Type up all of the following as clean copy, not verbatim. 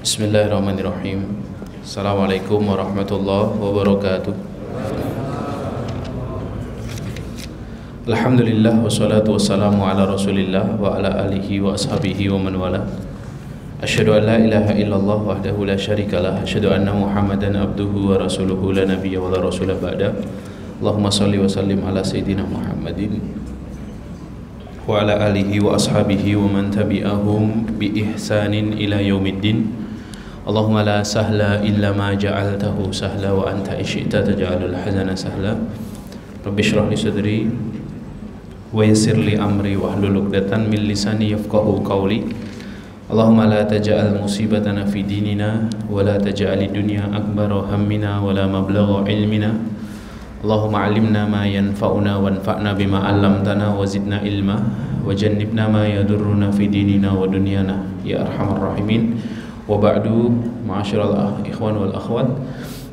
Bismillahirrahmanirrahim. Assalamualaikum warahmatullahi wabarakatuh. Alhamdulillah wassalatu wassalamu ala Rasulillah wa ala alihi wa ashabihi wa man wala. Asyhadu an la ilaha illallah wahdahu la syarikalah, asyhadu anna Muhammadan abduhu wa rasuluhu la nabiyya wa la rasula ba'da. Allahumma shalli wa sallim ala sayyidina Muhammadin wa ala alihi wa ashabihi wa man tabi'ahum bi ihsanin ila yaumiddin. Allahumma la sahla illa ma ja'altahu sahla wa anta isyi'ta taj'alul hazana sahla. Rabbi shrah li sadri wa yassir li amri wahlul 'uqdatam min lisani yafqahu qawli. Allahumma la taj'al musibatana fi dinina wa la taj'alid dunya akbara hammina wa la mablagha ilmina. Allahumma 'allimna ma yanfa'una wanfa'na bima 'allamtana wa zidna ilma wa jannibna ma yadurruna fi dinina wa dunyana ya arhamar rahimin. Wa ba'du, ma'asyiral ikhwan wal akhwat,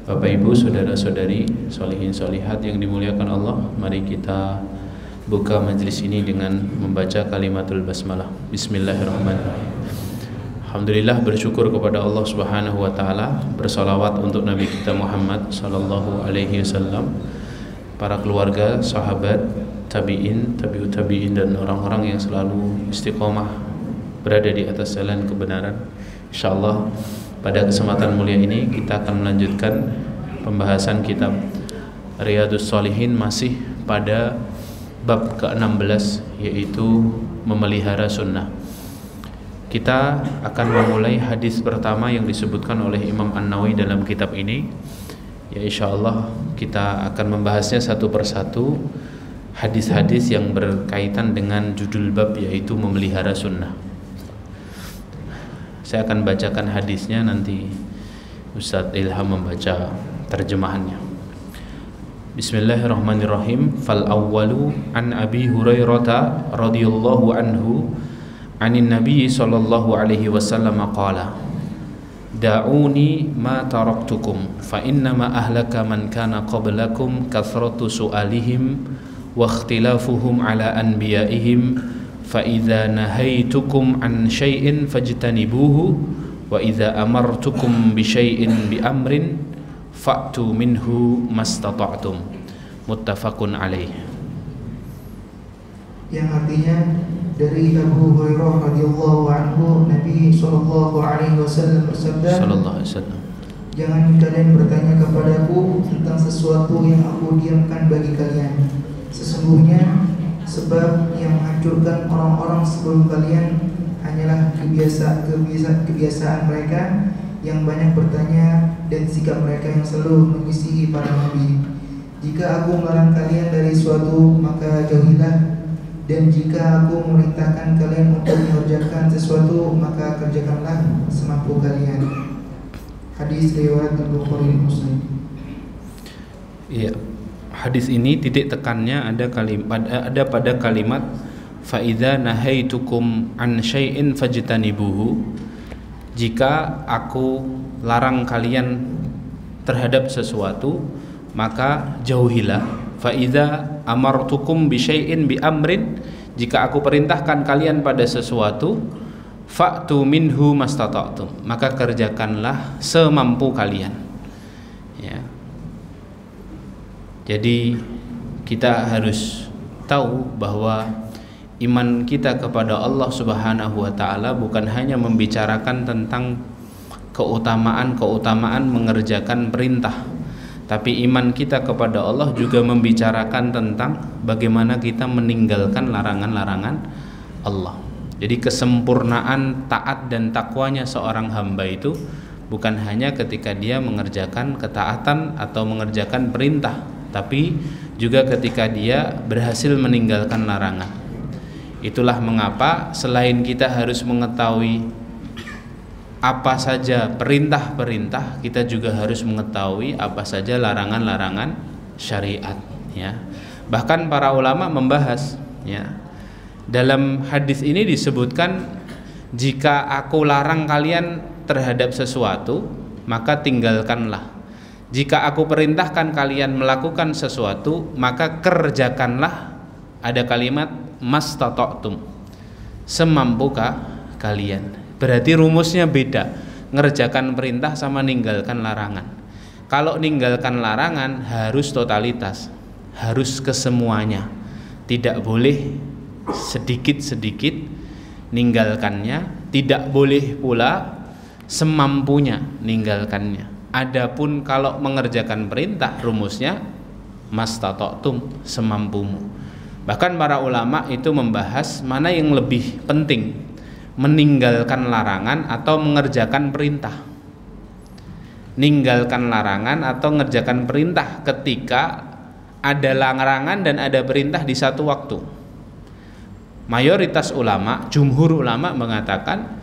Bapak Ibu, saudara-saudari, sholihin sholihat yang dimuliakan Allah, mari kita buka majelis ini dengan membaca kalimatul basmalah. Bismillahirrahmanirrahim. Alhamdulillah, bersyukur kepada Allah Subhanahu wa taala, bersalawat untuk Nabi kita Muhammad sallallahu alaihi wasallam, para keluarga, sahabat, tabi'in, tabi'ut tabi'in, dan orang-orang yang selalu istiqomah berada di atas jalan kebenaran. InsyaAllah pada kesempatan mulia ini kita akan melanjutkan pembahasan kitab Riyadhus Shalihin, masih pada bab ke-16, yaitu memelihara sunnah. Kita akan memulai hadis pertama yang disebutkan oleh Imam An-Nawawi dalam kitab ini. Ya, insyaallah kita akan membahasnya satu persatu, hadis-hadis yang berkaitan dengan judul bab, yaitu memelihara sunnah. Saya akan bacakan hadisnya, nanti Ustadz Ilham membaca terjemahannya. Bismillahirrahmanirrahim. Fal awwalu an Abi Hurairah radhiyallahu anhu anin Nabi sallallahu alaihi wasallam qala da'uni ma taraktukum fa innama ahlaka man kana qablakum kathratu su'alihim wa ikhtilafuhum ala anbiya'ihim fa idza nahaitukum an syai'in fajtanibuhu wa idza amartukum bi syai'in bi amrin fa'tu minhu mastata'tum. Muttafaqun alaih. Yang artinya dari Abu Hurairah radhiyallahu anhu, Nabi sallallahu alaihi wasallam bersabda, jangan kalian bertanya kepadaku tentang sesuatu yang aku diamkan bagi kalian. Sesungguhnya sebab yang menghancurkan orang-orang sebelum kalian hanyalah kebiasaan mereka yang banyak bertanya dan sikap mereka yang selalu menyisihi para nabi. Jika aku melarang kalian dari suatu, maka jauhilah, dan jika aku memerintahkan kalian untuk mengerjakan sesuatu, maka kerjakanlah semampu kalian. Hadis riwayat Bukhari Muslim. Iya. Hadis ini titik tekannya ada pada kalimat fa idza nahaitukum an syai'in fajtanibuhu. Jika aku larang kalian terhadap sesuatu, maka jauhilah. Fa idza amartukum bi syai'in bi amrin, jika aku perintahkan kalian pada sesuatu, fa'tu minhu mastata'tum, maka kerjakanlah semampu kalian. Ya. Jadi kita harus tahu bahwa iman kita kepada Allah Subhanahu wa taala bukan hanya membicarakan tentang keutamaan mengerjakan perintah, tapi iman kita kepada Allah juga membicarakan tentang bagaimana kita meninggalkan larangan-larangan Allah. Jadi kesempurnaan taat dan takwanya seorang hamba itu bukan hanya ketika dia mengerjakan ketaatan atau mengerjakan perintah, tapi juga ketika dia berhasil meninggalkan larangan. Itulah mengapa selain kita harus mengetahui apa saja perintah-perintah, kita juga harus mengetahui apa saja larangan-larangan syariat, ya. Bahkan para ulama membahas, ya. Dalam hadis ini disebutkan, jika aku larang kalian terhadap sesuatu, maka tinggalkanlah. Jika aku perintahkan kalian melakukan sesuatu, maka kerjakanlah. Ada kalimat mastata'tum, semampukah kalian. Berarti rumusnya beda. ngerjakan perintah sama ninggalkan larangan. Kalau ninggalkan larangan harus totalitas, harus kesemuanya, tidak boleh sedikit-sedikit ninggalkannya, tidak boleh pula semampunya ninggalkannya. Adapun kalau mengerjakan perintah, rumusnya mastata'tum, semampumu. Bahkan para ulama itu membahas mana yang lebih penting, meninggalkan larangan atau mengerjakan perintah. Ninggalkan larangan atau mengerjakan perintah ketika ada larangan dan ada perintah di satu waktu. Mayoritas ulama, jumhur ulama mengatakan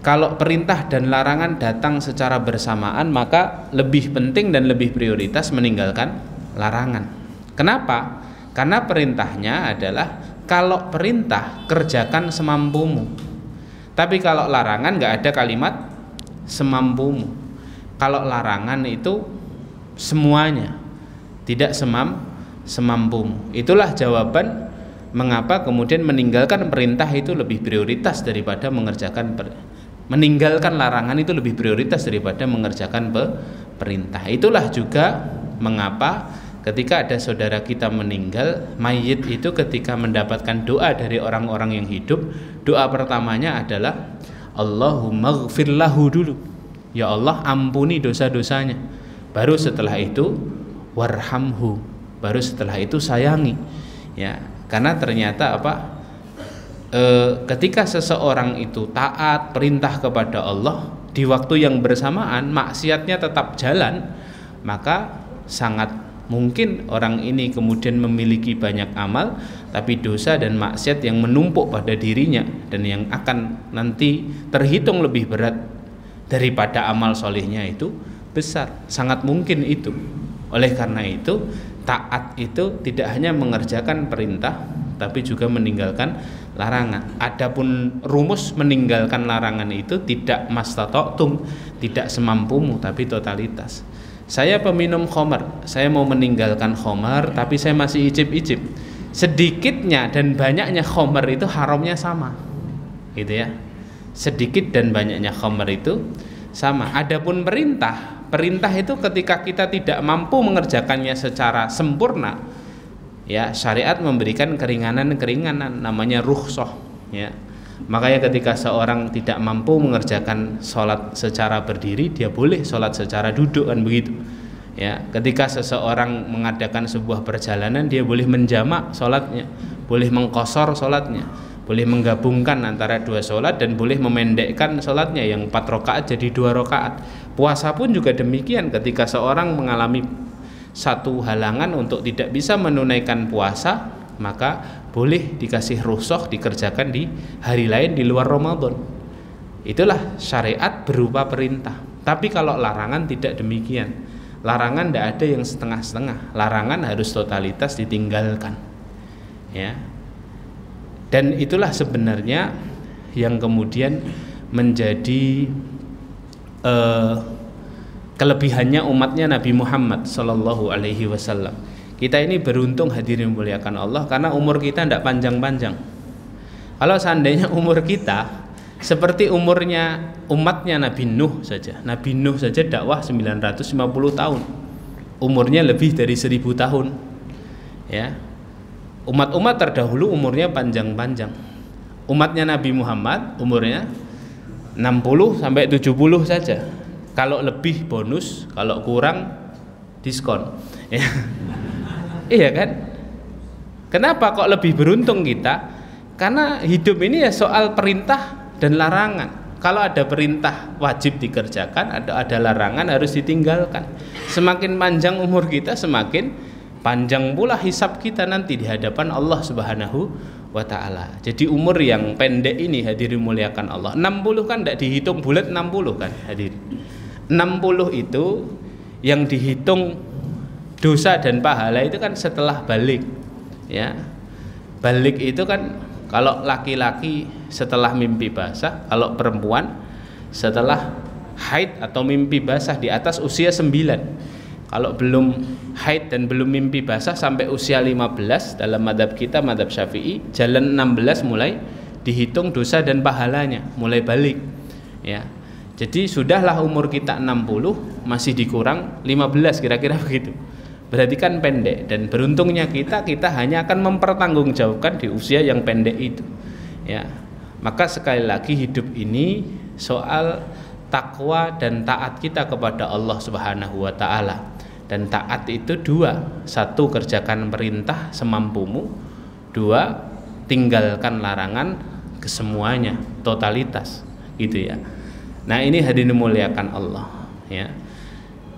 kalau perintah dan larangan datang secara bersamaan, maka lebih penting dan lebih prioritas meninggalkan larangan. Kenapa? Karena perintahnya adalah kalau perintah kerjakan semampumu, tapi kalau larangan nggak ada kalimat semampumu. Kalau larangan itu semuanya, tidak semampumu. Itulah jawaban mengapa kemudian meninggalkan perintah itu lebih prioritas daripada meninggalkan larangan itu lebih prioritas daripada mengerjakan perintah. Itulah juga mengapa ketika ada saudara kita meninggal, mayit itu ketika mendapatkan doa dari orang-orang yang hidup, doa pertamanya adalah Allahumma ghfir lahu dulu, ya Allah ampuni dosa-dosanya, baru setelah itu warhamhu, baru setelah itu sayangi. Ya, karena ternyata ketika seseorang itu taat perintah kepada Allah di waktu yang bersamaan maksiatnya tetap jalan, maka sangat mungkin orang ini kemudian memiliki banyak amal, tapi dosa dan maksiat yang menumpuk pada dirinya dan yang akan nanti terhitung lebih berat daripada amal solehnya itu besar, sangat mungkin itu. Oleh karena itu, taat itu tidak hanya mengerjakan perintah tapi juga meninggalkan larangan. Adapun rumus meninggalkan larangan itu tidak mastata'tum, tidak semampumu, tapi totalitas. Saya peminum khamar, saya mau meninggalkan khamar tapi saya masih icip-icip. Sedikitnya dan banyaknya khamar itu haramnya sama, gitu ya. Sedikit dan banyaknya khamar itu sama. Adapun perintah itu ketika kita tidak mampu mengerjakannya secara sempurna, ya syariat memberikan keringanan-keringanan, namanya rukhsah, ya. Makanya ketika seorang tidak mampu mengerjakan sholat secara berdiri, dia boleh sholat secara duduk, kan begitu, ya. Ketika seseorang mengadakan sebuah perjalanan, dia boleh menjamak sholatnya, boleh mengqashar sholatnya, boleh menggabungkan antara dua sholat dan boleh memendekkan sholatnya yang 4 rakaat jadi 2 rakaat. Puasa pun juga demikian, ketika seorang mengalami satu halangan untuk tidak bisa menunaikan puasa, maka boleh dikasih rukhsah dikerjakan di hari lain di luar Ramadan. Itulah syariat berupa perintah. Tapi kalau larangan tidak demikian. Larangan tidak ada yang setengah-setengah. Larangan harus totalitas ditinggalkan, ya. Dan itulah sebenarnya yang kemudian menjadi kelebihannya umatnya Nabi Muhammad Sallallahu Alaihi Wasallam. Kita ini beruntung hadirin muliakan Allah karena umur kita tidak panjang-panjang. Kalau seandainya umur kita seperti umurnya umatnya Nabi Nuh saja, Nabi Nuh saja dakwah 950 tahun, umurnya lebih dari 1000 tahun, ya. Umat-umat terdahulu umurnya panjang-panjang. Umatnya Nabi Muhammad umurnya 60 sampai 70 saja. Kalau lebih bonus, kalau kurang diskon, ya. Iya kan? Kenapa kok lebih beruntung kita? Karena hidup ini ya soal perintah dan larangan. Kalau ada perintah wajib dikerjakan, ada larangan harus ditinggalkan. Semakin panjang umur kita, semakin panjang pula hisab kita nanti di hadapan Allah Subhanahu wa ta'ala. Jadi umur yang pendek ini hadirin muliakan Allah, 60 kan tidak dihitung bulat 60 kan hadirin. 60 itu yang dihitung dosa dan pahala itu kan setelah balik, ya. Balik itu kan kalau laki-laki setelah mimpi basah, kalau perempuan setelah haid atau mimpi basah di atas usia 9. Kalau belum haid dan belum mimpi basah sampai usia 15 dalam madhab kita, madhab Syafi'i, jalan 16 mulai dihitung dosa dan pahalanya, mulai balik, ya. Jadi sudahlah umur kita 60 masih dikurang 15 kira-kira begitu. Berarti kan pendek, dan beruntungnya kita hanya akan mempertanggungjawabkan di usia yang pendek itu. Ya. Maka sekali lagi hidup ini soal takwa dan taat kita kepada Allah Subhanahu wa taala. Dan taat itu dua, satu kerjakan perintah semampumu, dua tinggalkan larangan kesemuanya, totalitas, gitu ya. Nah, ini hadirin dimuliakan Allah, ya.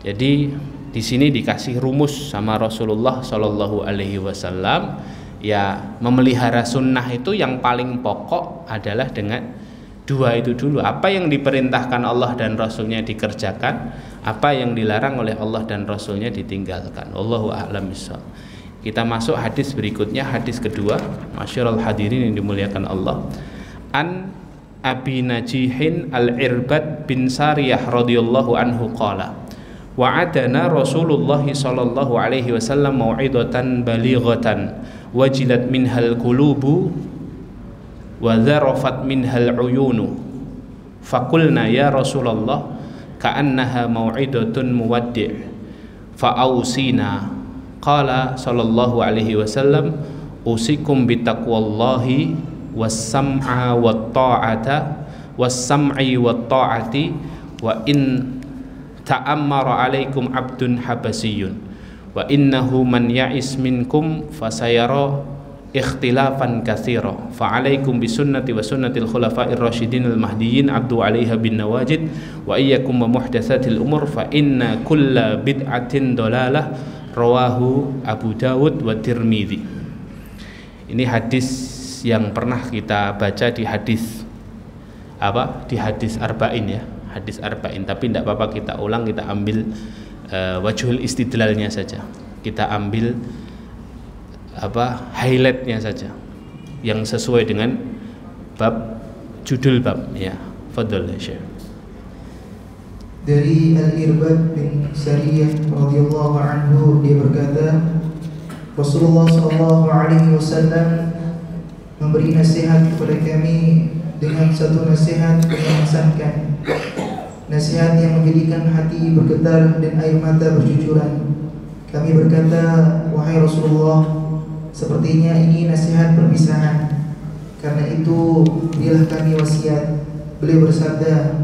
Jadi di sini dikasih rumus sama Rasulullah Shallallahu Alaihi Wasallam, ya, memelihara sunnah itu yang paling pokok adalah dengan dua itu dulu. Apa yang diperintahkan Allah dan Rasulnya dikerjakan, apa yang dilarang oleh Allah dan Rasulnya ditinggalkan. Wallahu a'lam bishawab. Kita masuk hadis berikutnya, hadis kedua. Masyarul hadirin yang dimuliakan Allah. An Abi Najihin Al-Irbad bin Sariyah radhiyallahu anhu qala wa'adana Rasulullah sallallahu alaihi wasallam mau'idatan balighatan wajilat minhal qulubu wa dzarafat minhal uyunu faqulna ya Rasulullah ka'annaha mau'idatun muwaddi' fa'ausina qala sallallahu alaihi wasallam usikum bitaqwallahi was-sam'a wat-ta'ata was-sam'i wat-ta'ati wa in ta'ammara alaikum abdun habasiyun wa innahu man ya'is minkum fasayara ikhtilafan katsira fa alaikum bisunnati wa sunnatil khulafa'ir rasyidin al mahdiyyin abdu 'alaiha bin nawajid wa iyyakum wa muhdatsatil umur fa inna kulla bid'atin dalalah rawahu Abu Dawud wa Tirmidzi. Ini hadis yang pernah kita baca di hadis di hadis arba'in, ya, hadis arba'in, tapi tidak apa-apa kita ulang, kita ambil wajhul istidlalnya saja, kita ambil highlightnya saja yang sesuai dengan bab, judul bab, ya. Fadhol ya Syekh. Dari Al-Irbad bin Sariyah radhiyallahu anhu, dia berkata, Rasulullah sallallahu alaihi wasallam memberi nasihat kepada kami dengan satu nasihat yang mengesankan, nasihat yang menjadikan hati bergetar dan air mata bercucuran. Kami berkata, wahai Rasulullah, sepertinya ini nasihat perpisahan. Karena itu berilah kami wasiat. Beliau bersabda,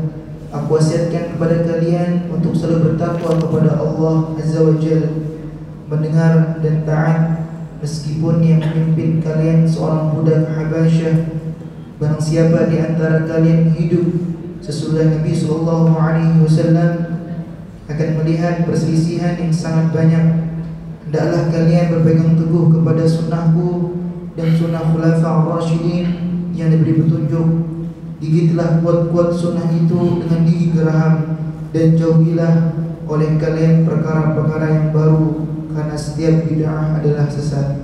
aku wasiatkan kepada kalian untuk selalu bertakwa kepada Allah Azza wa Jalla, mendengar dan taat meskipun yang memimpin kalian seorang budak Habasyah. Barang siapa di antara kalian hidup sesudah Nabi sallallahu alaihi wasallam akan melihat perselisihan yang sangat banyak. Hendaklah kalian berpegang teguh kepada sunnahku dan sunnah khulafa' ar-rasyidin yang diberi petunjuk. Gigitlah kuat-kuat sunnah itu dengan gigi geraham, dan jauhilah oleh kalian perkara-perkara yang baru, karena setiap bid'ah adalah sesat.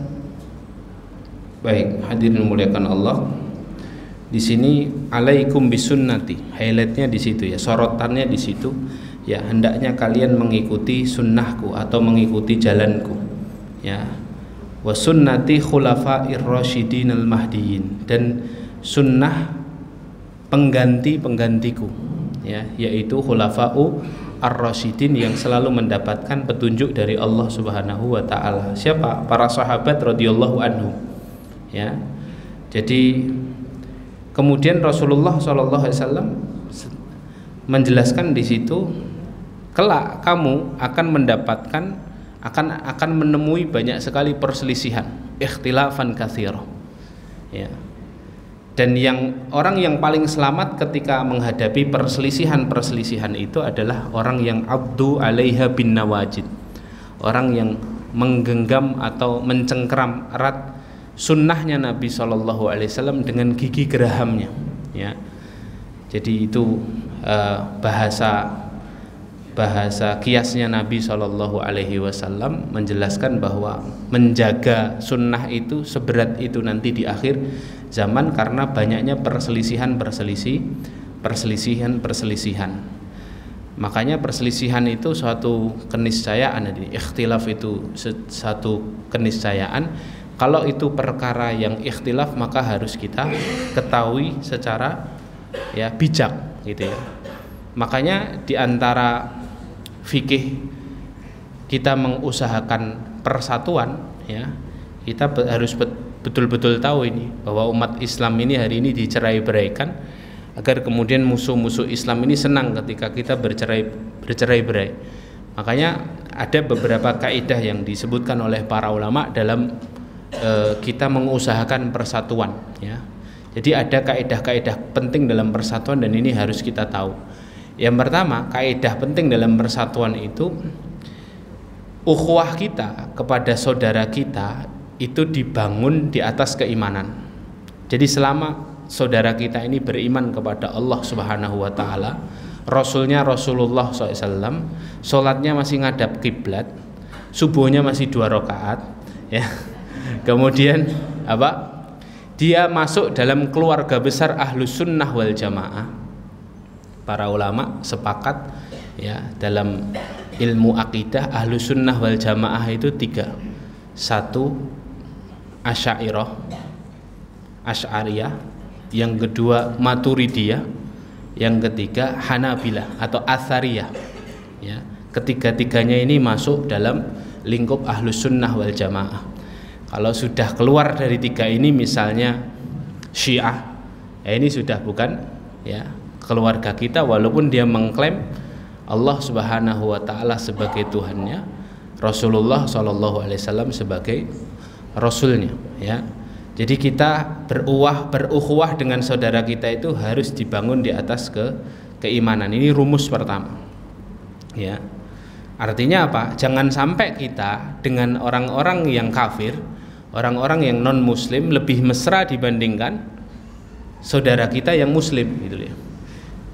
Baik, hadirin memuliakan Allah. Di sini alaikum bisunnati, highlightnya di situ, ya, sorotannya di situ, ya, hendaknya kalian mengikuti sunnahku atau mengikuti jalanku, ya, wa sunnati khulafa'ir rasyidin al mahdiyyin, dan sunnah pengganti-penggantiku, ya, yaitu khulafa'u ar-rasyidin yang selalu mendapatkan petunjuk dari Allah Subhanahu wa taala. Siapa? Para sahabat radhiyallahu anhum, ya. Jadi kemudian Rasulullah SAW menjelaskan di situ, kelak kamu akan mendapatkan, akan menemui banyak sekali perselisihan, ikhtilafan katsira, ya. Dan orang yang paling selamat ketika menghadapi perselisihan itu adalah orang yang abdu 'alaiha bin nawajid, orang yang menggenggam atau mencengkram erat sunnahnya Nabi Shallallahu Alaihi Wasallam dengan gigi gerahamnya, ya. Jadi itu bahasa kiasnya Nabi Shallallahu Alaihi Wasallam menjelaskan bahwa menjaga sunnah itu seberat itu nanti di akhir zaman, karena banyaknya perselisihan. Makanya perselisihan itu suatu keniscayaan, ikhtilaf itu satu keniscayaan. Kalau itu perkara yang ikhtilaf, maka harus kita ketahui secara, ya, bijak, gitu ya. Makanya di antara fikih kita mengusahakan persatuan, ya, kita harus betul-betul tahu ini bahwa umat Islam ini hari ini dicerai-beraikan, agar kemudian musuh-musuh Islam ini senang ketika kita bercerai-berai. Makanya ada beberapa kaidah yang disebutkan oleh para ulama dalam kita mengusahakan persatuan, ya. Jadi ada kaidah-kaidah penting dalam persatuan dan ini harus kita tahu. Yang pertama, kaidah penting dalam persatuan itu ukhuwah kita kepada saudara kita itu dibangun di atas keimanan. Jadi selama saudara kita ini beriman kepada Allah Subhanahu wa taala, Rasulnya Rasulullah SAW, sholatnya masih ngadap kiblat, subuhnya masih 2 rakaat, ya. Kemudian apa? Dia masuk dalam keluarga besar Ahlus Sunnah wal Jamaah. Para ulama sepakat, ya, dalam ilmu akidah Ahlus Sunnah wal Jamaah itu 3. 1 Asy'ariyah, yang kedua Maturidiyah, yang ketiga Hanabilah atau Athariyah, ya. Ketiga-tiganya ini masuk dalam lingkup Ahlus Sunnah wal Jamaah. Kalau sudah keluar dari 3 ini, misalnya Syiah, ya ini sudah bukan, ya, keluarga kita, walaupun dia mengklaim Allah Subhanahu wa taala sebagai Tuhannya, Rasulullah SAW sebagai Rasulnya, ya. Jadi kita berukhuwah dengan saudara kita itu harus dibangun di atas keimanan. Ini rumus pertama, ya. Artinya apa? Jangan sampai kita dengan orang-orang yang kafir, orang-orang yang non muslim lebih mesra dibandingkan saudara kita yang muslim, gitu ya.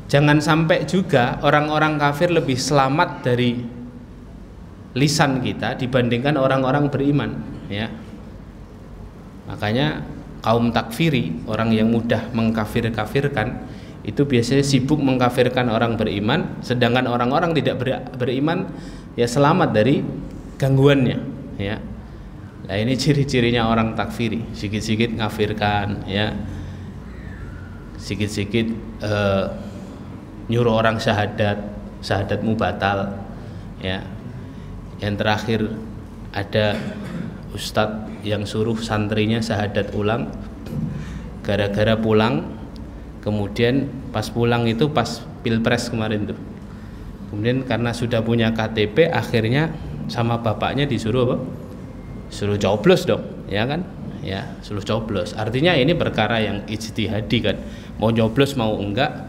Jangan sampai juga orang-orang kafir lebih selamat dari lisan kita dibandingkan orang-orang beriman, ya. Makanya kaum takfiri, orang yang mudah mengkafir-kafirkan, itu biasanya sibuk mengkafirkan orang beriman, sedangkan orang-orang tidak beriman ya selamat dari gangguannya, ya. Nah ini ciri-cirinya orang takfiri, sikit-sikit ngafirkan, ya, sikit-sikit nyuruh orang syahadatmu batal, ya. Yang terakhir ada ustadz yang suruh santrinya syahadat ulang, gara-gara pulang, kemudian pas pulang itu pas pilpres kemarin tuh, kemudian karena sudah punya KTP akhirnya sama bapaknya disuruh apa? Suruh coblos dong, ya kan? Ya, suruh coblos. Artinya ini perkara yang ijtihadi kan, mau nyoblos mau enggak,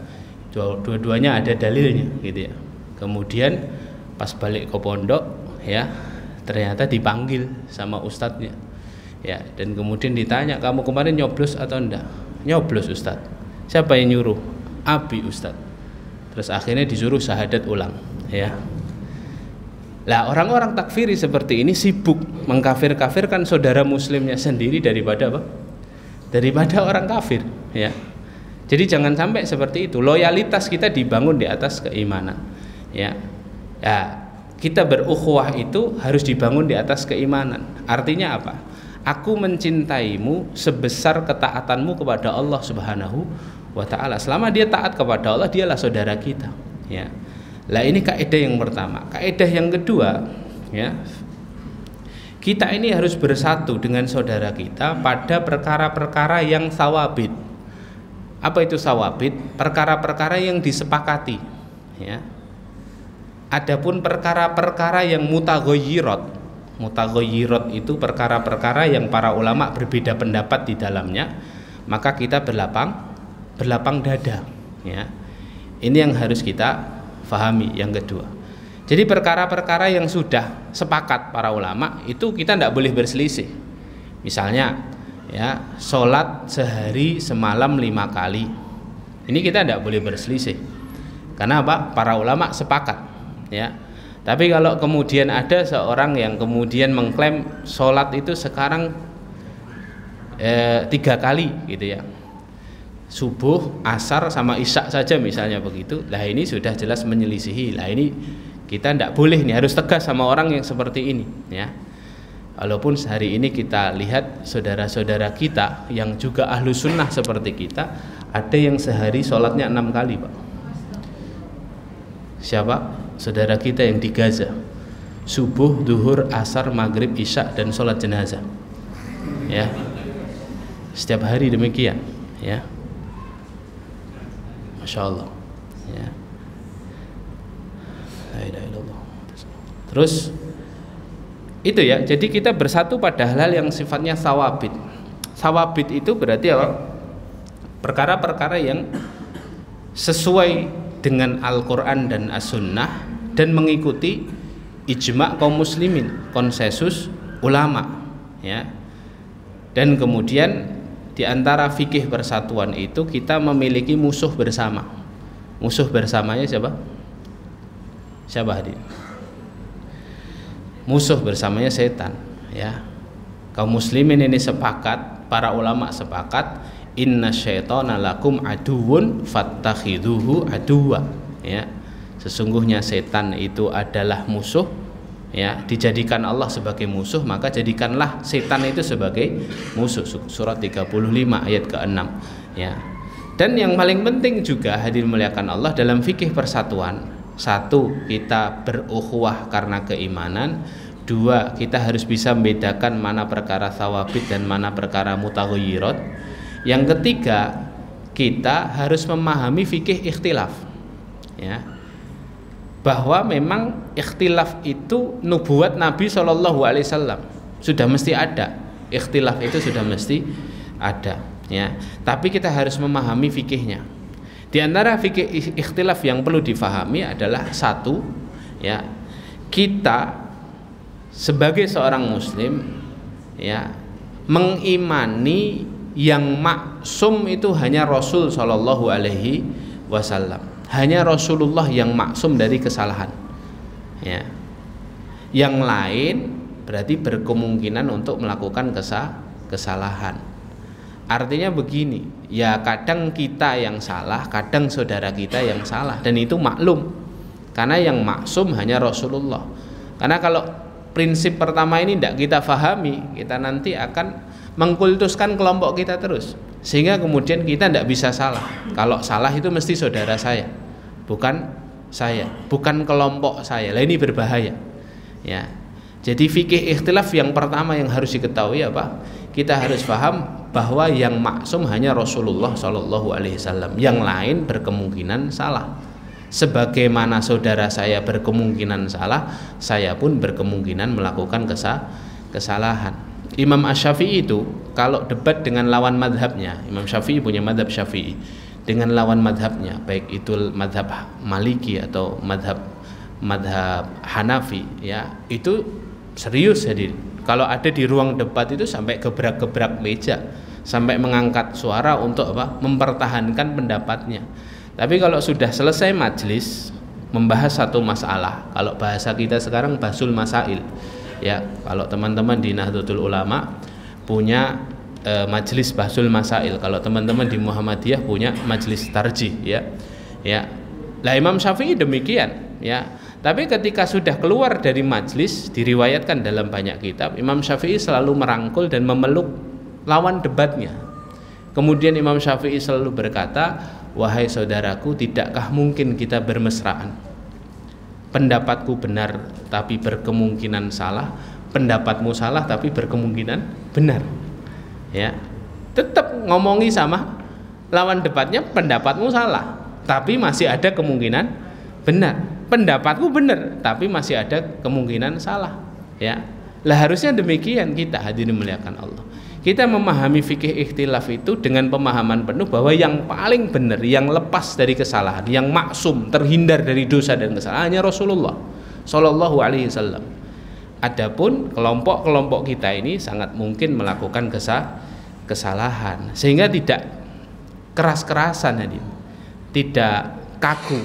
dua-duanya ada dalilnya, gitu ya. Kemudian pas balik ke pondok, ya, ternyata dipanggil sama ustadznya, ya, dan kemudian ditanya, kamu kemarin nyoblos atau enggak? Nyoblos ustadz. Siapa yang nyuruh? Abi ustadz. Terus akhirnya disuruh syahadat ulang, ya. Lah orang-orang takfiri seperti ini sibuk mengkafir-kafirkan saudara muslimnya sendiri daripada apa? Daripada orang kafir, ya. Jadi jangan sampai seperti itu. Loyalitas kita dibangun di atas keimanan, ya. Ya, kita berukhuwah itu harus dibangun di atas keimanan. Artinya apa? Aku mencintaimu sebesar ketaatanmu kepada Allah Subhanahu wa taala. Selama dia taat kepada Allah, dialah saudara kita, ya. Lah ini kaidah yang pertama. Kaidah yang kedua, ya, kita ini harus bersatu dengan saudara kita pada perkara-perkara yang sawabit. Apa itu sawabit? Perkara-perkara yang disepakati, ya. Adapun perkara-perkara yang mutaghayyirat itu perkara-perkara yang para ulama berbeda pendapat di dalamnya, maka kita berlapang dada, ya. Ini yang harus kita fahami. Yang kedua, jadi perkara-perkara yang sudah sepakat para ulama itu kita tidak boleh berselisih. Misalnya, ya, sholat sehari semalam 5 kali, ini kita tidak boleh berselisih. Karena apa? Para ulama sepakat, ya. Tapi kalau kemudian ada seorang yang kemudian mengklaim sholat itu sekarang 3 kali, gitu ya, subuh, asar, sama isya saja misalnya begitu, lah ini sudah jelas menyelisihi. Lah ini kita tidak boleh nih, harus tegas sama orang yang seperti ini, ya. Walaupun hari ini kita lihat saudara-saudara kita yang juga ahlu sunnah seperti kita, ada yang sehari sholatnya 6 kali, Pak. Siapa? Saudara kita yang di Gaza. Subuh, duhur, asar, maghrib, isya dan sholat jenazah. Ya. Setiap hari demikian, ya. Masya Allah, ya. La ilaha illallah. Terus itu ya, jadi kita bersatu pada hal yang sifatnya sawabit. Sawabit itu berarti apa? Perkara-perkara yang sesuai dengan Al-Quran dan As-Sunnah dan mengikuti ijma' kaum muslimin, konsensus ulama, ya. Dan kemudian di antara fikih persatuan itu kita memiliki musuh bersama. Musuh bersamanya siapa? Siapa hadir? Musuh bersamanya setan, ya. Kaum muslimin ini sepakat, para ulama sepakat, inna syaitana lakum aduwwun fattakhiduhu aduwwa, ya. Sesungguhnya setan itu adalah musuh, ya. Dijadikan Allah sebagai musuh, maka jadikanlah setan itu sebagai musuh. Surat 35 ayat ke-6, ya. Dan yang paling penting juga hadirin muliakan Allah dalam fikih persatuan, satu, kita berukhuwah karena keimanan. Dua, kita harus bisa membedakan mana perkara thawabit dan mana perkara mutaghayyirat. Yang ketiga, kita harus memahami fikih ikhtilaf, ya. Bahwa memang ikhtilaf itu nubuat Nabi SAW sudah mesti ada. Ikhtilaf itu sudah mesti ada, ya. Tapi kita harus memahami fikihnya. Di antara fikih ikhtilaf yang perlu difahami adalah satu, ya, kita sebagai seorang muslim, ya, mengimani yang maksum itu hanya Rasul Shallallahu Alaihi Wasallam, hanya Rasulullah yang maksum dari kesalahan, ya. Yang lain berarti berkemungkinan untuk melakukan kesalahan. Artinya begini, ya, kadang kita yang salah, kadang saudara kita yang salah, dan itu maklum karena yang maksum hanya Rasulullah. Karena kalau prinsip pertama ini tidak kita fahami, kita nanti akan mengkultuskan kelompok kita terus, sehingga kemudian kita tidak bisa salah. Kalau salah itu mesti saudara saya, bukan saya, bukan kelompok saya. Lah ini berbahaya, ya. Jadi fikih ikhtilaf yang pertama yang harus diketahui apa? Kita harus paham bahwa yang maksum hanya Rasulullah Shallallahu Alaihi Wasallam. Yang lain berkemungkinan salah. Sebagaimana saudara saya berkemungkinan salah, saya pun berkemungkinan melakukan kesalahan. Imam Asy-Syafi'i itu kalau debat dengan lawan madhabnya, Imam Syafi'i punya madhab Syafi'i, dengan lawan madhabnya, baik itu madhab Maliki atau madhab Hanafi, ya, itu serius hadir. Kalau ada di ruang debat itu sampai gebrak-gebrak meja, sampai mengangkat suara untuk apa? Mempertahankan pendapatnya. Tapi kalau sudah selesai majelis membahas satu masalah, kalau bahasa kita sekarang basul masail, ya, kalau teman-teman di Nahdlatul Ulama punya majelis basul masail, kalau teman-teman di Muhammadiyah punya majelis tarjih, ya. Ya. Lah Imam Syafi'i demikian, ya. Tapi ketika sudah keluar dari majelis, diriwayatkan dalam banyak kitab, Imam Syafi'i selalu merangkul dan memeluk lawan debatnya. Kemudian Imam Syafi'i selalu berkata, wahai saudaraku, tidakkah mungkin kita bermesraan? Pendapatku benar tapi berkemungkinan salah, pendapatmu salah tapi berkemungkinan benar, ya. Tetap ngomongi sama lawan debatnya, pendapatmu salah tapi masih ada kemungkinan benar. Pendapatku benar tapi masih ada kemungkinan salah, ya. Lah harusnya demikian kita hadirin muliakan Allah. Kita memahami fikih ikhtilaf itu dengan pemahaman penuh bahwa yang paling benar, yang lepas dari kesalahan, yang maksum, terhindar dari dosa dan kesalahan hanya Rasulullah Shallallahu Alaihi Wasallam. Adapun kelompok-kelompok kita ini sangat mungkin melakukan kesalahan, sehingga tidak keras-kerasan hadirin, tidak kaku.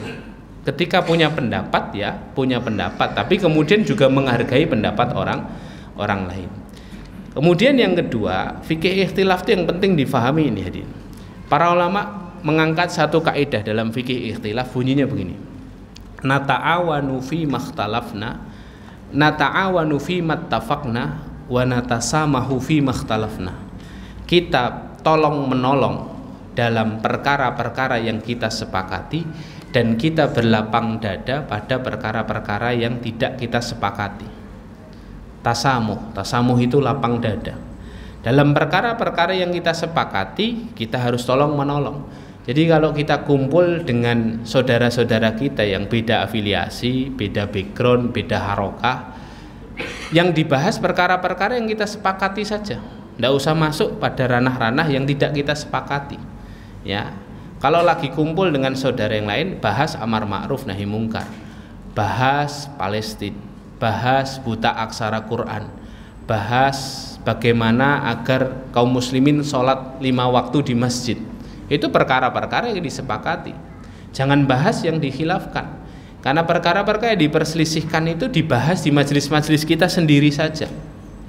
Ketika punya pendapat, ya, punya pendapat, tapi kemudian juga menghargai pendapat orang lain. Kemudian yang kedua, fikih ikhtilaf itu yang penting difahami ini hadirin. Para ulama mengangkat satu kaidah dalam fikih ikhtilaf, bunyinya begini. Nata'awanu fi makhtalafna, nata'awanu fi mattafaqna, wa natasamahu fi makhtalafna. Kita tolong menolong dalam perkara-perkara yang kita sepakati, dan kita berlapang dada pada perkara-perkara yang tidak kita sepakati. Tasamuh itu lapang dada. Dalam perkara-perkara yang kita sepakati, kita harus tolong menolong. Jadi kalau kita kumpul dengan saudara-saudara kita yang beda afiliasi, beda background, beda harokah, yang dibahas perkara-perkara yang kita sepakati saja. Tidak usah masuk pada ranah-ranah yang tidak kita sepakati. Ya, kalau lagi kumpul dengan saudara yang lain, bahas amar ma'ruf nahi mungkar, bahas Palestina, bahas buta aksara Quran, bahas bagaimana agar kaum muslimin sholat 5 waktu di masjid. Itu perkara-perkara yang disepakati. Jangan bahas yang dikhilafkan, karena perkara-perkara yang diperselisihkan itu dibahas di majelis-majelis kita sendiri saja.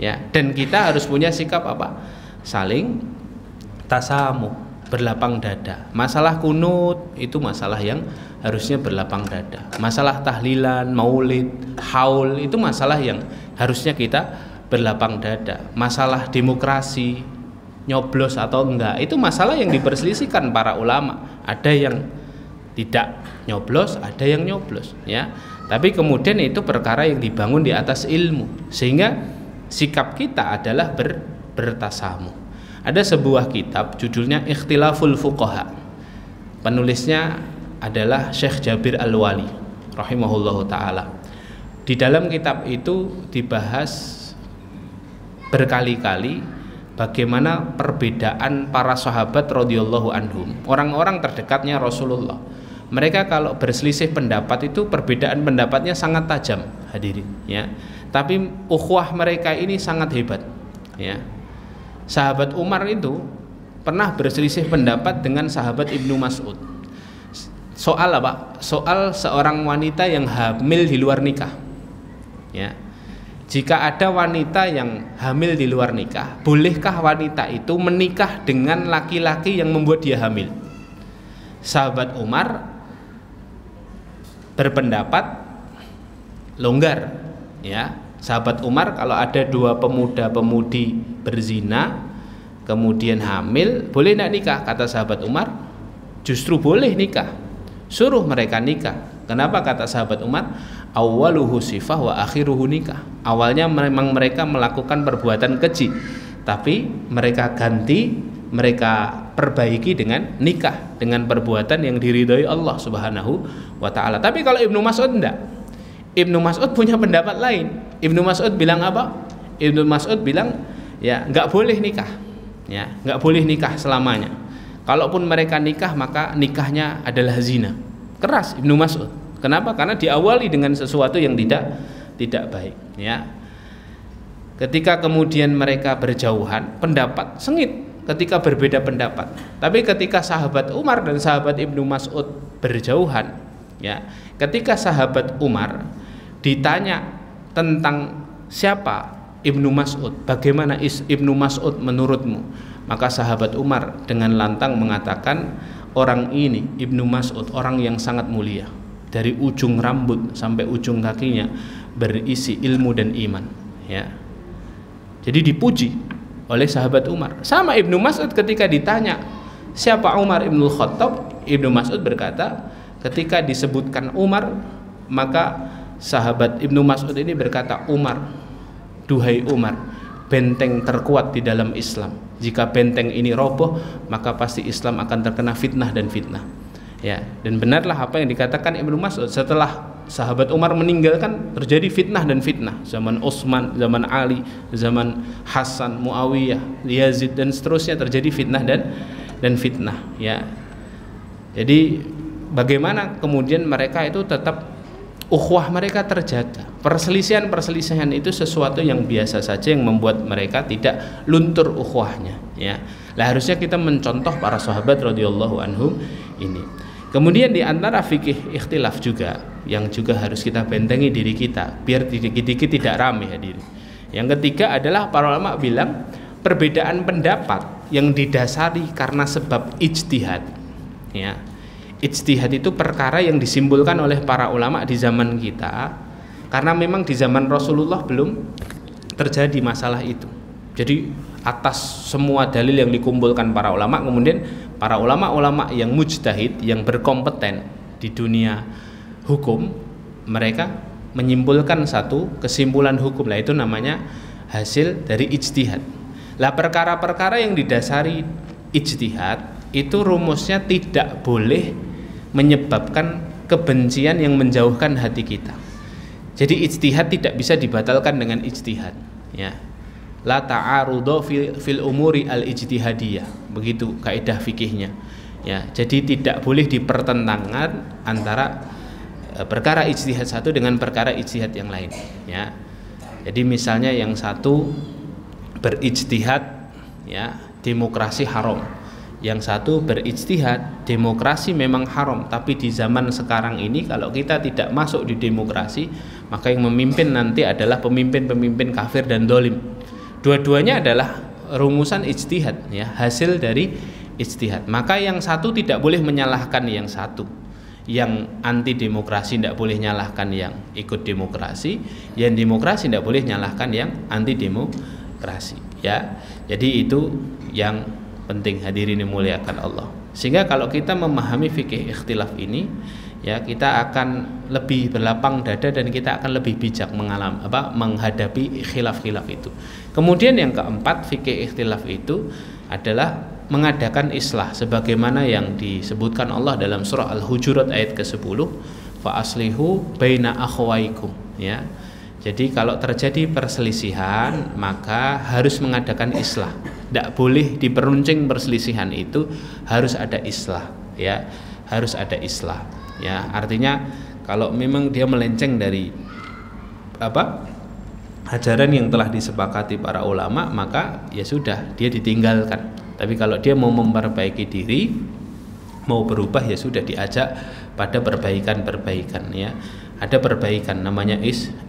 Ya, dan kita harus punya sikap apa? Saling tasamuh, berlapang dada. Masalah kunut itu masalah yang harusnya berlapang dada. Masalah tahlilan, maulid, haul itu masalah yang harusnya kita berlapang dada. Masalah demokrasi, nyoblos atau enggak, itu masalah yang diperselisihkan para ulama. Ada yang tidak nyoblos, ada yang nyoblos, ya. Tapi kemudian itu perkara yang dibangun di atas ilmu, sehingga sikap kita adalah bertasamuh. Ada sebuah kitab judulnya Ikhtilaful Fuqaha. Penulisnya adalah Syekh Jabir Al-Wali rahimahullahu taala. Di dalam kitab itu dibahas berkali-kali bagaimana perbedaan para sahabat radhiyallahu anhum, orang-orang terdekatnya Rasulullah. Mereka kalau berselisih pendapat itu perbedaan pendapatnya sangat tajam, hadirin, ya. Tapi ukhuwah mereka ini sangat hebat, ya. Sahabat Umar itu pernah berselisih pendapat dengan sahabat Ibnu Mas'ud. Soal apa? Soal seorang wanita yang hamil di luar nikah, ya. Jika ada wanita yang hamil di luar nikah, bolehkah wanita itu menikah dengan laki-laki yang membuat dia hamil? Sahabat Umar berpendapat longgar, ya. Sahabat Umar, kalau ada 2 pemuda-pemudi berzina kemudian hamil, boleh tidak nikah? Kata sahabat Umar, justru boleh nikah, suruh mereka nikah. Kenapa? Kata sahabat Umar, awwaluhu sifah wa akhiruhu nikah. Awalnya memang mereka melakukan perbuatan keji, tapi mereka ganti, mereka perbaiki dengan nikah, dengan perbuatan yang diridhoi Allah Subhanahu wa taala. Tapi kalau Ibnu Mas'ud enggak. Ibnu Mas'ud punya pendapat lain. Ibnu Mas'ud bilang apa? Ibnu Mas'ud bilang, ya, enggak boleh nikah. Ya, enggak boleh nikah selamanya. Kalaupun mereka nikah, maka nikahnya adalah zina. Keras Ibnu Mas'ud. Kenapa? Karena diawali dengan sesuatu yang tidak baik, ya. Ketika kemudian mereka berjauhan, pendapat sengit ketika berbeda pendapat. Tapi ketika sahabat Umar dan sahabat Ibnu Mas'ud berjauhan, ya, ketika sahabat Umar ditanya tentang siapa Ibnu Mas'ud, bagaimana Ibnu Mas'ud menurutmu, maka sahabat Umar dengan lantang mengatakan, orang ini Ibnu Mas'ud orang yang sangat mulia, dari ujung rambut sampai ujung kakinya berisi ilmu dan iman, ya. Jadi dipuji oleh sahabat Umar. Sama Ibnu Mas'ud ketika ditanya siapa Umar Ibnul Khattab, Ibnu Mas'ud berkata, ketika disebutkan Umar, maka sahabat Ibnu Mas'ud ini berkata, Umar, duhai Umar, benteng terkuat di dalam Islam. Jika benteng ini roboh, maka pasti Islam akan terkena fitnah dan fitnah. Ya, dan benarlah apa yang dikatakan Ibnu Mas'ud. Setelah sahabat Umar meninggalkan, terjadi fitnah dan fitnah. Zaman Utsman, zaman Ali, zaman Hasan, Muawiyah, Yazid dan seterusnya terjadi fitnah dan fitnah, ya. Jadi bagaimana kemudian mereka itu tetap ukhuwah mereka terjaga. Perselisihan-perselisihan itu sesuatu yang biasa saja yang membuat mereka tidak luntur ukhuwahnya, ya. Lah harusnya kita mencontoh para sahabat radhiyallahu anhum ini. Kemudian di antara fikih ikhtilaf juga yang juga harus kita bentengi diri kita biar dikit-dikit tidak ramai, hadirin. Yang ketiga adalah para ulama bilang perbedaan pendapat yang didasari karena sebab ijtihad, ya. Ijtihad itu perkara yang disimpulkan oleh para ulama di zaman kita, karena memang di zaman Rasulullah belum terjadi masalah itu. Jadi atas semua dalil yang dikumpulkan para ulama, kemudian para ulama-ulama yang mujtahid, yang berkompeten, di dunia hukum, mereka menyimpulkan satu kesimpulan hukum, lah itu namanya hasil dari ijtihad. Lah perkara-perkara yang didasari ijtihad itu rumusnya tidak boleh menyebabkan kebencian yang menjauhkan hati kita. Jadi ijtihad tidak bisa dibatalkan dengan ijtihad, ya. La ta'arudhu fil umuri al-ijtihadiyah, begitu kaidah fikihnya, ya. Jadi tidak boleh dipertentangkan antara perkara ijtihad satu dengan perkara ijtihad yang lain, ya. Jadi misalnya yang satu berijtihad, ya, demokrasi haram, yang satu berijtihad demokrasi memang haram, tapi di zaman sekarang ini kalau kita tidak masuk di demokrasi, maka yang memimpin nanti adalah pemimpin-pemimpin kafir dan dolim. Dua-duanya adalah rumusan ijtihad, ya, hasil dari ijtihad. Maka yang satu tidak boleh menyalahkan yang satu. Yang anti demokrasi tidak boleh nyalahkan yang ikut demokrasi, yang demokrasi tidak boleh nyalahkan yang anti demokrasi, ya. Jadi itu yang penting, hadirin dimuliakan Allah. Sehingga kalau kita memahami fikih ikhtilaf ini, ya, kita akan lebih berlapang dada dan kita akan lebih bijak menghadapi khilaf-khilaf itu. Kemudian yang keempat, fikih ikhtilaf itu adalah mengadakan islah sebagaimana yang disebutkan Allah dalam surah Al-Hujurat ayat ke-10, fa aslihu baina akhwaikum, ya. Jadi kalau terjadi perselisihan maka harus mengadakan islah. Tidak boleh diperuncing perselisihan itu, harus ada islah, ya. Harus ada islah, ya. Artinya kalau memang dia melenceng dari ajaran yang telah disepakati para ulama, maka ya sudah, dia ditinggalkan. Tapi kalau dia mau memperbaiki diri, mau berubah, ya sudah, diajak pada perbaikan-perbaikan, ya. Ada perbaikan namanya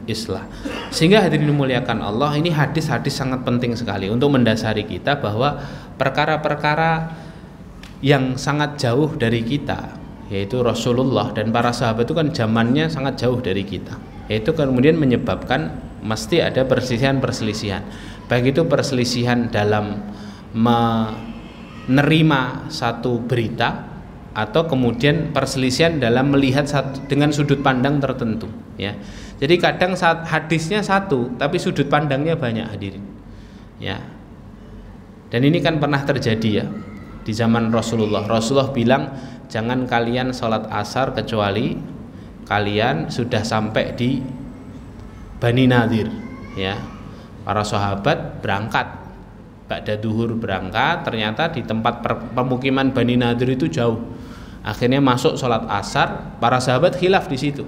islah. Sehingga hadirin dimuliakan Allah, ini hadis-hadis sangat penting sekali untuk mendasari kita bahwa perkara-perkara yang sangat jauh dari kita, yaitu Rasulullah dan para sahabat itu kan zamannya sangat jauh dari kita, yaitu kemudian menyebabkan mesti ada perselisihan-perselisihan, baik itu perselisihan dalam menerima satu berita atau kemudian perselisihan dalam melihat dengan sudut pandang tertentu, ya. Jadi kadang saat hadisnya satu tapi sudut pandangnya banyak, hadirin, ya. Dan ini kan pernah terjadi, ya, di zaman Rasulullah. Rasulullah bilang jangan kalian sholat asar kecuali kalian sudah sampai di Bani Nadir, ya. Para sahabat berangkat ba'da duhur, berangkat, ternyata di tempat pemukiman Bani Nadir itu jauh. Akhirnya masuk sholat asar, para sahabat khilaf di situ.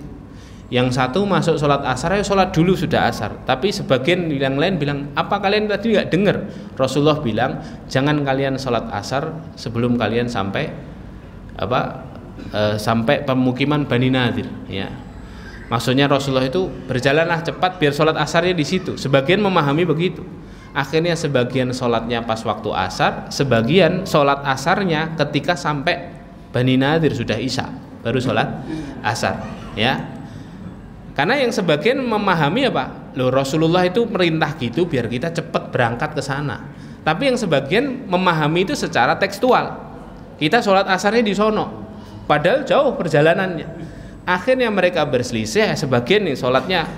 Yang satu masuk sholat asar, ya sholat dulu sudah asar. Tapi sebagian yang lain bilang, apa kalian tadi nggak dengar? Rasulullah bilang, jangan kalian sholat asar sebelum kalian sampai sampai pemukiman Bani Nadir, ya. Maksudnya Rasulullah itu berjalanlah cepat biar sholat asarnya di situ. Sebagian memahami begitu. Akhirnya sebagian sholatnya pas waktu asar, sebagian sholat asarnya ketika sampai Bani Nadir sudah isya, baru sholat asar, ya. Karena yang sebagian memahami apa? Loh, Rasulullah itu merintah gitu biar kita cepat berangkat ke sana. Tapi yang sebagian memahami itu secara tekstual. Kita sholat asarnya di sono, padahal jauh perjalanannya. Akhirnya mereka berselisih. Sebagian yang sholatnya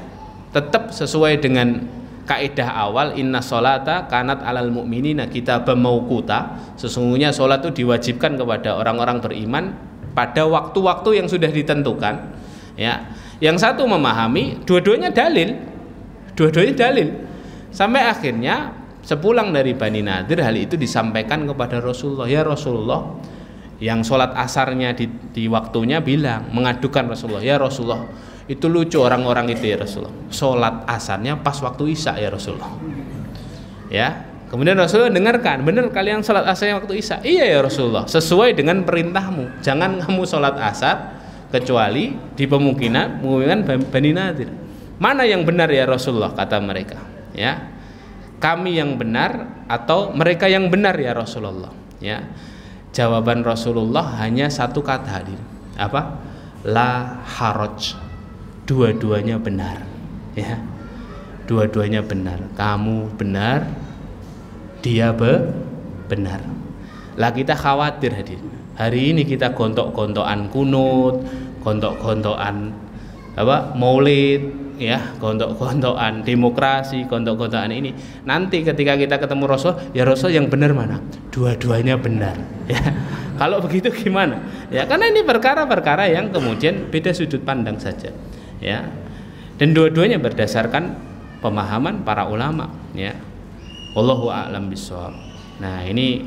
tetap sesuai dengan kaidah awal, inna sholata kanat alal mu'minina kitaban mauquta. Sesungguhnya sholat itu diwajibkan kepada orang-orang beriman pada waktu-waktu yang sudah ditentukan, ya. Yang satu memahami dua-duanya dalil, sampai akhirnya sepulang dari Bani Nadir, hal itu disampaikan kepada Rasulullah. Ya Rasulullah, yang sholat asarnya di waktunya bilang, mengadukan Rasulullah, ya Rasulullah, itu lucu orang-orang itu, ya Rasulullah, sholat asarnya pas waktu isya, ya Rasulullah, ya. Kemudian Rasulullah dengarkan, benar kalian sholat asarnya waktu isya? Iya ya Rasulullah, sesuai dengan perintahmu, jangan kamu sholat asar kecuali di pemukiman Bani Nadir. Mana yang benar ya Rasulullah, kata mereka, ya. Kami yang benar atau mereka yang benar ya Rasulullah, ya. Jawaban Rasulullah hanya satu kata, hadir, apa? La haraj. Dua-duanya benar, ya. Dua-duanya benar. Kamu benar, dia benar. Lah kita khawatir, hadir. Hari ini kita gontok-gontokan kunut, gontok-gontokan maulid, ya, gontok-gontokan demokrasi, gontok-gontokan ini. Nanti ketika kita ketemu Rasul, ya Rasul yang benar mana? Dua-duanya benar, ya. Kalau begitu gimana? Ya, karena ini perkara-perkara yang kemudian beda sudut pandang saja, ya. Dan dua-duanya berdasarkan pemahaman para ulama, ya. Wallahu a'lam bishawab. Nah, ini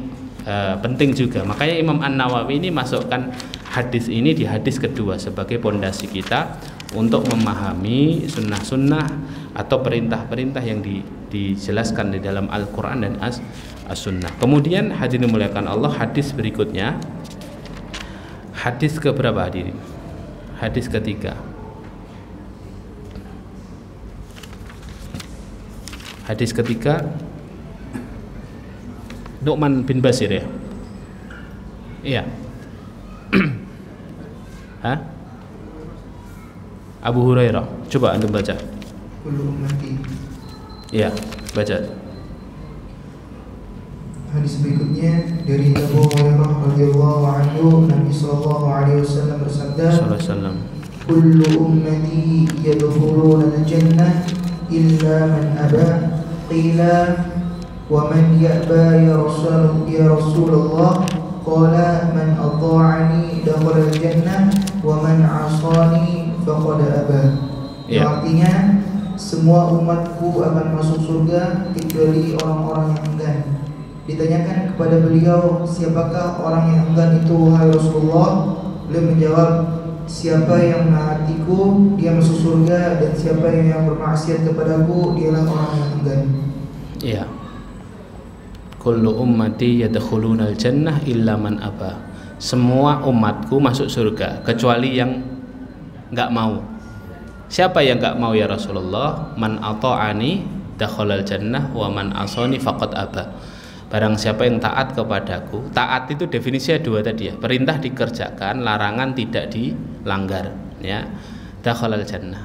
penting juga. Makanya Imam An-Nawawi ini masukkan hadis ini di hadis kedua sebagai pondasi kita untuk memahami sunnah-sunnah atau perintah-perintah yang dijelaskan di dalam Al-Quran dan As-Sunnah. Kemudian hadirin dimuliakan Allah, hadis berikutnya, hadis keberapa hadirin? Hadis ketiga. Hadis ketiga, Nu'man bin Bashir, ya? Iya. Hah? Abu Hurairah. Coba antum baca. Iya, baca. Hadis berikutnya dari Abu Hurairah radhiyallahu anhu, Nabi sallallahu alaihi wasallam bersabda, kullu ummati yadkhuluna al-jannah illa man aba. Qila wa man ya'ba ya Rasulullah? Qala man ata'ani dakhala al-jannah wa man 'asani faqad aba. Artinya semua umatku akan masuk surga kecuali orang-orang yang enggan. Ditanyakan kepada beliau, siapakah orang yang enggan itu wahai Rasulullah? Beliau menjawab, siapa yang menaatiku dia masuk surga, dan siapa yang bermaksiat kepadaku dialah orang yang enggan. Iya. Kullu ummati yadkhuluna al-jannah illa man aba. Semua umatku masuk surga kecuali yang enggak mau. Siapa yang enggak mau ya Rasulullah? Man ata'ani dakhalal jannah wa man asani faqad aba. Barang siapa yang taat kepadaku. Taat itu definisinya dua tadi, ya. Perintah dikerjakan, larangan tidak dilanggar, ya. Dakhalal jannah.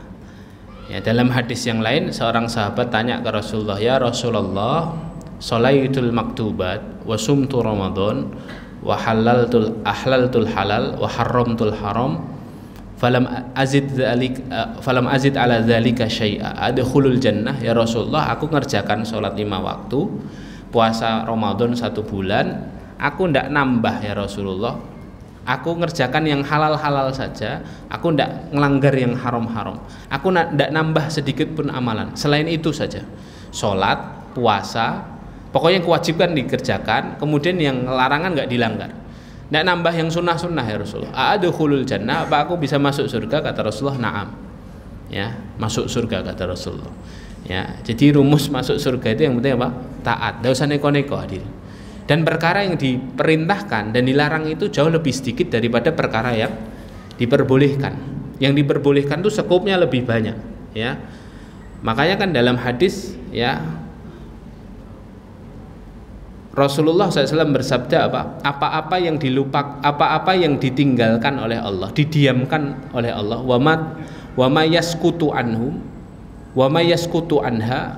Ya, dalam hadis yang lain seorang sahabat tanya ke Rasulullah, ya Rasulullah, sholaitul maktubat wa sumtu ramadan wa halaltul halal wa haramtul haram falam azid ala dzalika syai'a adkhulul jannah. Ya Rasulullah, aku ngerjakan sholat 5 waktu, puasa Ramadan 1 bulan, aku ndak nambah ya Rasulullah. Aku ngerjakan yang halal-halal saja, aku ndak ngelanggar yang haram-haram. Aku ndak nambah sedikit pun amalan. Selain itu saja, sholat, puasa, pokoknya yang kewajiban dikerjakan, kemudian yang larangan nggak dilanggar. Nggak nambah yang sunnah-sunnah ya Rasulullah. A'adkhulul jannah, apa aku bisa masuk surga? Kata Rasulullah, na'am. Ya, masuk surga kata Rasulullah. Ya, jadi rumus masuk surga itu yang penting apa? Taat. Nggak usah neko-neko, hadir. Dan perkara yang diperintahkan dan dilarang itu jauh lebih sedikit daripada perkara yang diperbolehkan. Yang diperbolehkan itu skopnya lebih banyak, ya. Makanya kan dalam hadis, ya, Rasulullah SAW bersabda apa-apa yang dilupak, apa-apa yang ditinggalkan oleh Allah, didiamkan oleh Allah, wa ma yaskutu anhum wa ma yaskutu anha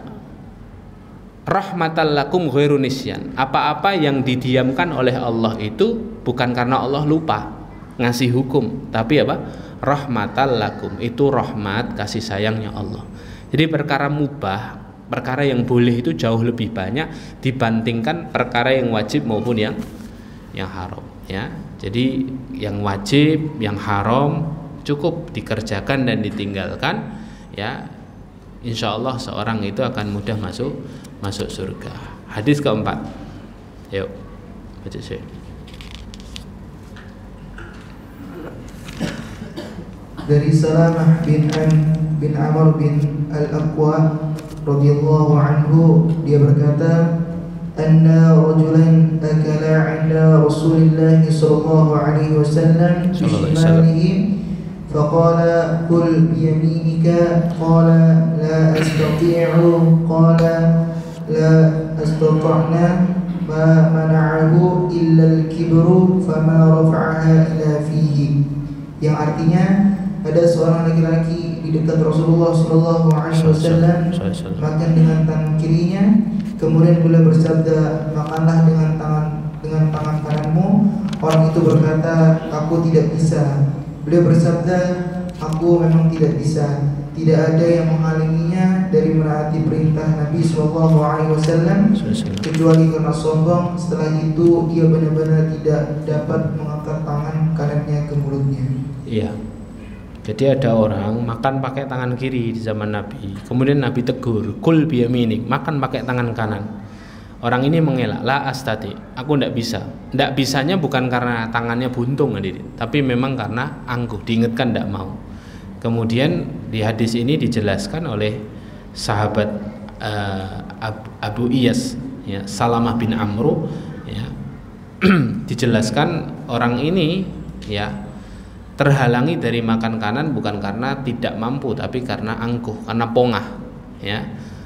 rahmatan lakum ghairu nisyan. Apa-apa yang didiamkan oleh Allah itu bukan karena Allah lupa ngasih hukum, tapi apa? Rahmatan lakum, itu rahmat kasih sayangnya Allah. Jadi perkara mubah, perkara yang boleh itu jauh lebih banyak dibandingkan perkara yang wajib maupun yang haram, ya. Jadi yang wajib, yang haram cukup dikerjakan dan ditinggalkan, ya. Insya Allah seorang itu akan mudah masuk surga. Hadis keempat, yuk baca saya. Dari Salamah bin Amr bin Al-Aqwa radhiyallahu anhu, dia berkata, anna rajulan akala 'inda Rasulillah sallallahu alaihi wasallam bishimalihi faqala kul biyaminika, qala la astati'u, qala la astata'na, ma mana'ahu illa al-kibru fama rafa'aha ila fihi. Yang artinya, ada seorang laki-laki di dekat Rasulullah sallallahu alaihi wasallam makan dengan tangan kirinya, kemudian beliau bersabda, makanlah dengan tangan kananmu. Orang itu berkata, aku tidak bisa. Beliau bersabda, aku memang tidak bisa, tidak ada yang menghalanginya dari menaati perintah Nabi SAW kecuali karena sombong. Setelah itu dia benar-benar tidak dapat mengangkat tangan kanannya ke mulutnya. Iya. Jadi ada orang makan pakai tangan kiri di zaman Nabi. Kemudian Nabi tegur, kul biyaminik, makan pakai tangan kanan. Orang ini mengelak, la astati, aku tidak bisa. Tidak bisanya bukan karena tangannya buntung, tapi memang karena angkuh, diingatkan tidak mau. Kemudian di hadis ini dijelaskan oleh sahabat Abu Iyas, ya, Salamah bin Amru, ya, dijelaskan orang ini, ya, terhalangi dari makan kanan bukan karena tidak mampu, tapi karena angkuh, karena pongah, ya.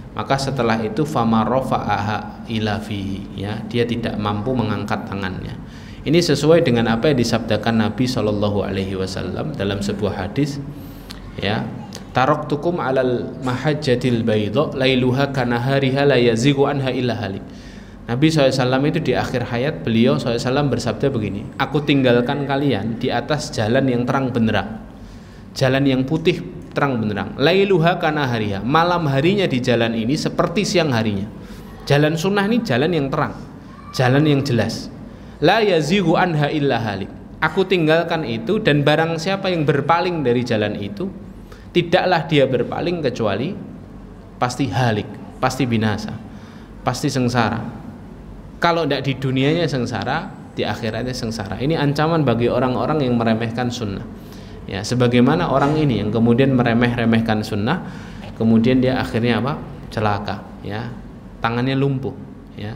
Maka setelah itu fama rafa'aha ila fihi, ya, dia tidak mampu mengangkat tangannya. Ini sesuai dengan apa yang disabdakan Nabi SAW dalam sebuah hadis, ya, taraktukum alal mahajjatil baydha lailuha kanahariha la yazighu anha illa halik. Nabi SAW itu di akhir hayat beliau SAW bersabda begini, aku tinggalkan kalian di atas jalan yang terang benderang, jalan yang putih terang benderang, lailuha kanahariha, malam harinya di jalan ini seperti siang harinya. Jalan sunnah ini jalan yang terang, jalan yang jelas. La yazighu anha illa halik, aku tinggalkan itu dan barang siapa yang berpaling dari jalan itu, tidaklah dia berpaling kecuali pasti halik, pasti binasa, pasti sengsara. Kalau tidak di dunianya sengsara, di akhiratnya sengsara. Ini ancaman bagi orang-orang yang meremehkan sunnah, ya, sebagaimana orang ini yang kemudian meremeh-remehkan sunnah, kemudian dia akhirnya apa? Celaka, ya, tangannya lumpuh, ya.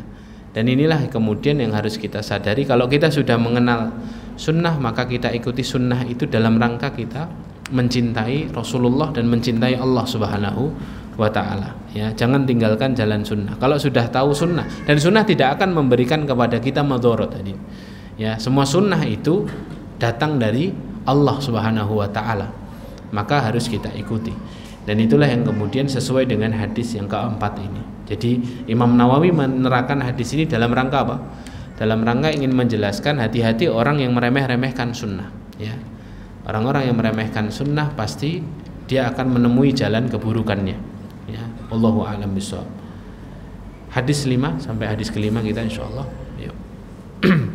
Dan inilah kemudian yang harus kita sadari, kalau kita sudah mengenal sunnah, maka kita ikuti sunnah itu dalam rangka kita mencintai Rasulullah dan mencintai Allah Subhanahu wa ta'ala, ya. Jangan tinggalkan jalan sunnah. Kalau sudah tahu sunnah, dan sunnah tidak akan memberikan kepada kita madharat tadi, ya, semua sunnah itu datang dari Allah Subhanahu wa ta'ala, maka harus kita ikuti. Dan itulah yang kemudian sesuai dengan hadis yang keempat ini. Jadi Imam Nawawi menerangkan hadis ini dalam rangka apa? Dalam rangka ingin menjelaskan hati-hati orang yang meremeh-remehkan sunnah, ya. Orang-orang yang meremehkan sunnah pasti dia akan menemui jalan keburukannya, ya. Wallahu a'lam bishawab. Hadis 5 sampai hadis kelima kita insyaallah. Yuk.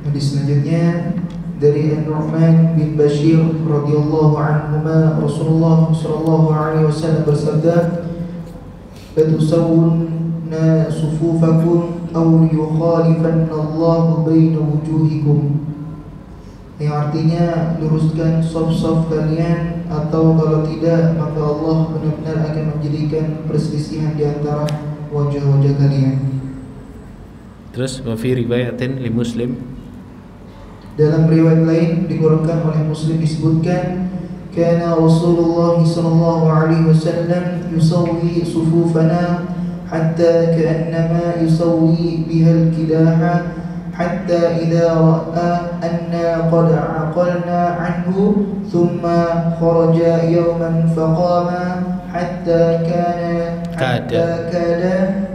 Hadis selanjutnya dari An-Nu'man bin Bashir radhiyallahu anhuma, Rasulullah sallallahu alaihi wasallam bersabda, "Latusawwunna sufufakum aw yukhalifanna Allahu baina wujuhikum." Yang artinya luruskan saf-saf kalian, atau kalau tidak maka Allah benar-benar akan menjadikan perselisihan di antara wajah-wajah kalian. Terus wa fi riwayatin li Muslim, dalam riwayat lain dikeluarkan oleh Muslim disebutkan, kana Rasulullah sallallahu alaihi wasallam yusawwi sufufana hatta ka'annama yusawwi biha al-kidaha hatta idza ra'a anna qad aqalna anhu thumma kharaja yawman faqama hatta kada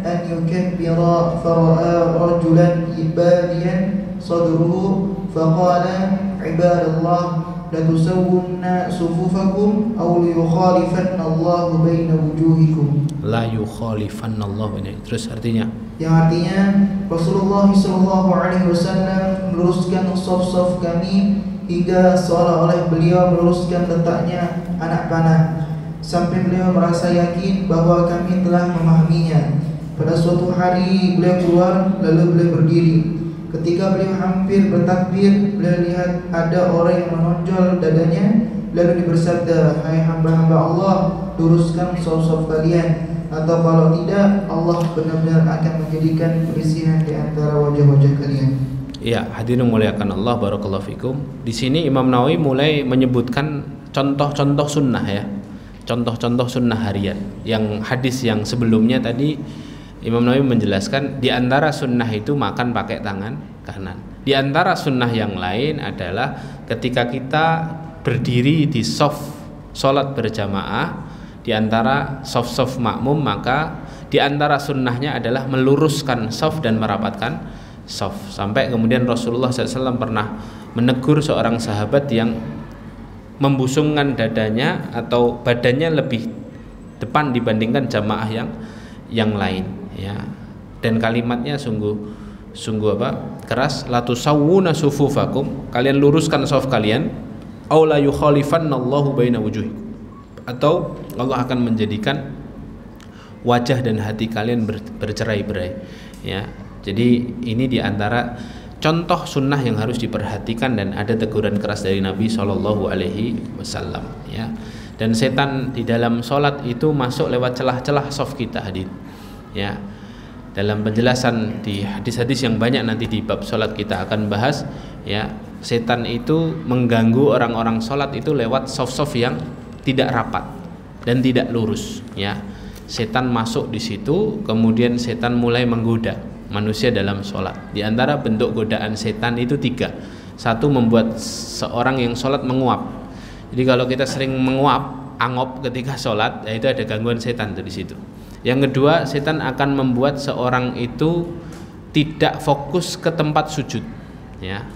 an yukabbira fara'a rajulan badiyan sadruhu فقال عباد الله لتسوون صفوفكم أو ليخالفن الله بين وجوهكم. La yukhalifanna Allah, ini terus artinya, yang artinya Rasulullah SAW meluruskan saf-saf kami hingga seolah-olah beliau meluruskan letaknya anak panah, sampai beliau merasa yakin bahwa kami telah memahaminya. Pada suatu hari beliau keluar, lalu beliau berdiri. Ketika beliau hampir bertakbir, beliau lihat ada orang yang menonjol dadanya, lalu bersabda, "Hai hamba-hamba Allah, luruskan saf-saf kalian, atau kalau tidak Allah benar-benar akan menjadikan perselisihan di antara wajah-wajah kalian." Ya, hadirin muliakan Allah, barakallahu fikum. Di sini Imam Nawawi mulai menyebutkan contoh-contoh sunnah, ya, contoh-contoh sunnah harian. Yang hadis yang sebelumnya tadi Imam Nawawi menjelaskan di antara sunnah itu makan pakai tangan kanan. Di antara sunnah yang lain adalah ketika kita berdiri di shaf salat berjamaah di antara shaf-shaf makmum, maka di antara sunnahnya adalah meluruskan shaf dan merapatkan shaf. Sampai kemudian Rasulullah SAW pernah menegur seorang sahabat yang membusungkan dadanya atau badannya lebih depan dibandingkan jamaah yang lain, ya. Dan kalimatnya sungguh keras, la tusawwuna sufufakum, kalian luruskan shaf kalian, aw la yukhalifannallahu baina wujuhikum, atau Allah akan menjadikan wajah dan hati kalian bercerai-berai, ya. Jadi ini diantara contoh sunnah yang harus diperhatikan, dan ada teguran keras dari Nabi Shallallahu Alaihi Wasallam, ya. Dan setan di dalam sholat itu masuk lewat celah-celah shaf kita, hadir, ya. Dalam penjelasan di hadis-hadis yang banyak nanti di bab sholat kita akan bahas, ya, setan itu mengganggu orang-orang sholat itu lewat shaf-shaf yang tidak rapat dan tidak lurus, ya. Setan masuk di situ, kemudian setan mulai menggoda manusia dalam sholat. Di antara bentuk godaan setan itu 3. Satu, membuat seorang yang sholat menguap. Jadi kalau kita sering menguap, angop ketika sholat, ya itu ada gangguan setan di situ. Yang kedua, setan akan membuat seorang itu tidak fokus ke tempat sujud, ya.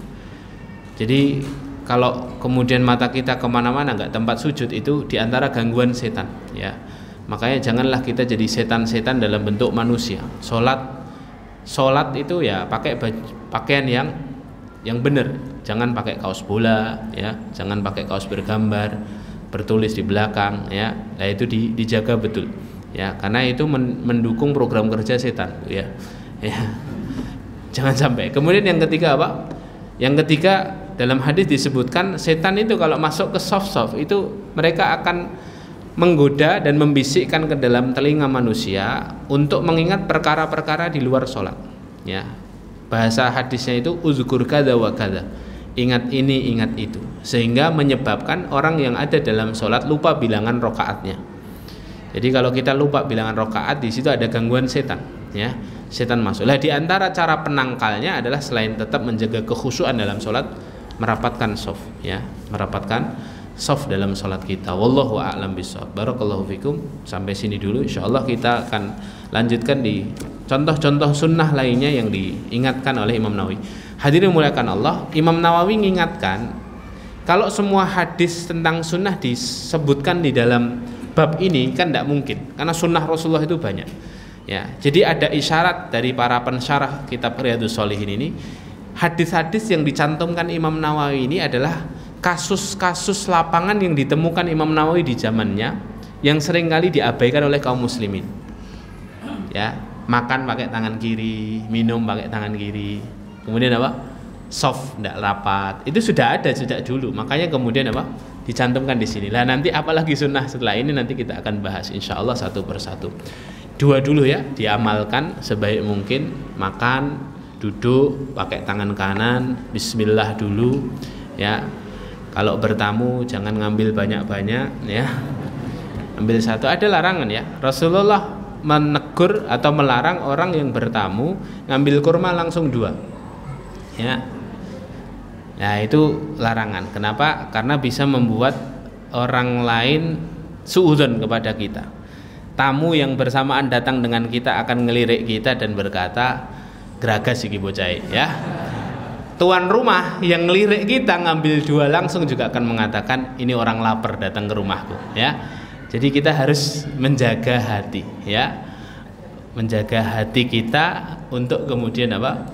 Jadi kalau kemudian mata kita kemana-mana nggak tempat sujud, itu diantara gangguan setan, ya. Makanya janganlah kita jadi setan-setan dalam bentuk manusia. Sholat itu ya pakai pakaian yang benar, jangan pakai kaos bola, ya, jangan pakai kaos bergambar, bertulis di belakang, ya. Nah itu dijaga betul, ya, karena itu mendukung program kerja setan, ya. Jangan sampai. Kemudian yang ketiga apa? Yang ketiga, dalam hadis disebutkan setan itu kalau masuk ke shaf-shaf itu mereka akan menggoda dan membisikkan ke dalam telinga manusia untuk mengingat perkara-perkara di luar sholat, ya. Bahasa hadisnya itu uzkur kada wa kada, ingat ini ingat itu, sehingga menyebabkan orang yang ada dalam sholat lupa bilangan rokaatnya. Jadi kalau kita lupa bilangan rokaat, di situ ada gangguan setan, ya. Setan masuk. Lah di antara cara penangkalnya adalah selain tetap menjaga kekhusyuan dalam sholat, merapatkan shaf, ya, merapatkan shaf dalam sholat kita. Wallahu a'lam bishawab. Barakallahu fikum. Sampai sini dulu. Insyaallah kita akan lanjutkan di contoh-contoh sunnah lainnya yang diingatkan oleh Imam Nawawi. Hadirin muliakan Allah, Imam Nawawi mengingatkan kalau semua hadis tentang sunnah disebutkan di dalam bab ini kan tidak mungkin, karena sunnah Rasulullah itu banyak, ya. Jadi ada isyarat dari para pensyarah kitab Riyadhus Shalihin ini, hadis-hadis yang dicantumkan Imam Nawawi ini adalah kasus-kasus lapangan yang ditemukan Imam Nawawi di zamannya yang seringkali diabaikan oleh kaum muslimin, ya. Makan pakai tangan kiri, minum pakai tangan kiri, kemudian apa? Shaf tidak rapat, itu sudah ada sejak dulu, makanya kemudian apa? Dicantumkan di sini. Lah nanti apalagi sunnah setelah ini nanti kita akan bahas insyaallah satu persatu. 2 dulu ya, diamalkan sebaik mungkin, makan, duduk pakai tangan kanan, bismillah dulu, ya. Kalau bertamu jangan ngambil banyak-banyak, ya. Ambil satu. Ada larangan, ya. Rasulullah menegur atau melarang orang yang bertamu ngambil kurma langsung 2, ya. Nah itu larangan. Kenapa? Karena bisa membuat orang lain suudzon kepada kita. Tamu yang bersamaan datang dengan kita akan ngelirik kita dan berkata, geragas iki bocah, ya. Tuan rumah yang ngelirik kita ngambil 2 langsung juga akan mengatakan ini orang lapar datang ke rumahku, ya. Jadi kita harus menjaga hati, ya, menjaga hati kita untuk kemudian apa?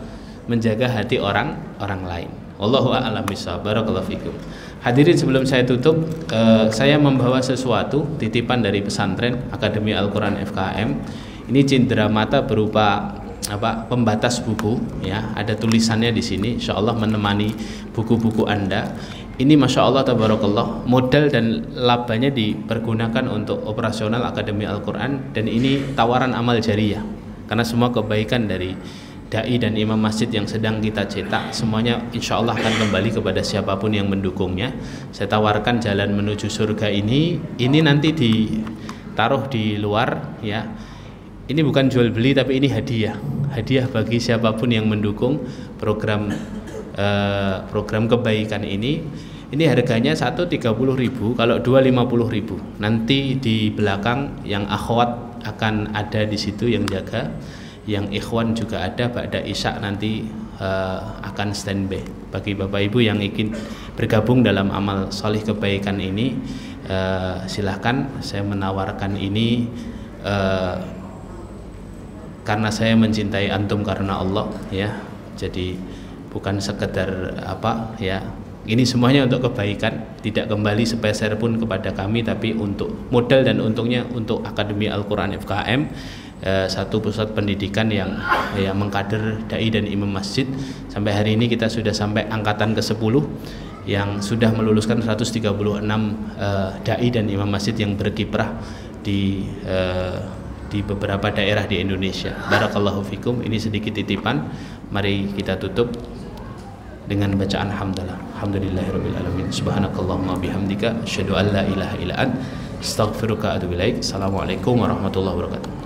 Menjaga hati orang lain. Wallahu a'lam bishawab. Barakallahu fikum. Hadirin, sebelum saya tutup, saya membawa sesuatu titipan dari pesantren Akademi Al-Quran FKM. Ini cindera mata berupa pembatas buku, ya, ada tulisannya di sini, insyaallah menemani buku-buku Anda. Ini masya Allah tabarakallah, modal dan labanya dipergunakan untuk operasional Akademi Al-Quran, dan ini tawaran amal jariyah, karena semua kebaikan dari dai dan imam masjid yang sedang kita cetak semuanya insyaallah akan kembali kepada siapapun yang mendukungnya. Saya tawarkan jalan menuju surga ini nanti ditaruh di luar, ya. Ini bukan jual beli, tapi ini hadiah bagi siapapun yang mendukung program kebaikan ini. Ini harganya 1 30.000, kalau 2 50.000. Nanti di belakang yang akhwat akan ada di situ yang jaga, yang ikhwan juga ada. Ba'da isya nanti akan standby bagi bapak ibu yang ingin bergabung dalam amal solih kebaikan ini, silahkan. Saya menawarkan ini karena saya mencintai antum karena Allah, ya. Jadi bukan sekedar apa, ya. Ini semuanya untuk kebaikan, tidak kembali sepeser pun kepada kami, tapi untuk modal dan untungnya untuk Akademi Al-Quran FKM, satu pusat pendidikan yang mengkader dai dan imam masjid. Sampai hari ini kita sudah sampai angkatan ke-10 yang sudah meluluskan 136 dai dan imam masjid yang berkiprah di beberapa daerah di Indonesia. Barakallahu fikum. Ini sedikit titipan. Mari kita tutup dengan bacaan hamdalah. Alhamdulillahirabbil alamin. Subhanakallahumma bihamdika asyhadu an la ilaha illa anta astaghfiruka wa atubu ilaik. Assalamualaikum warahmatullahi wabarakatuh.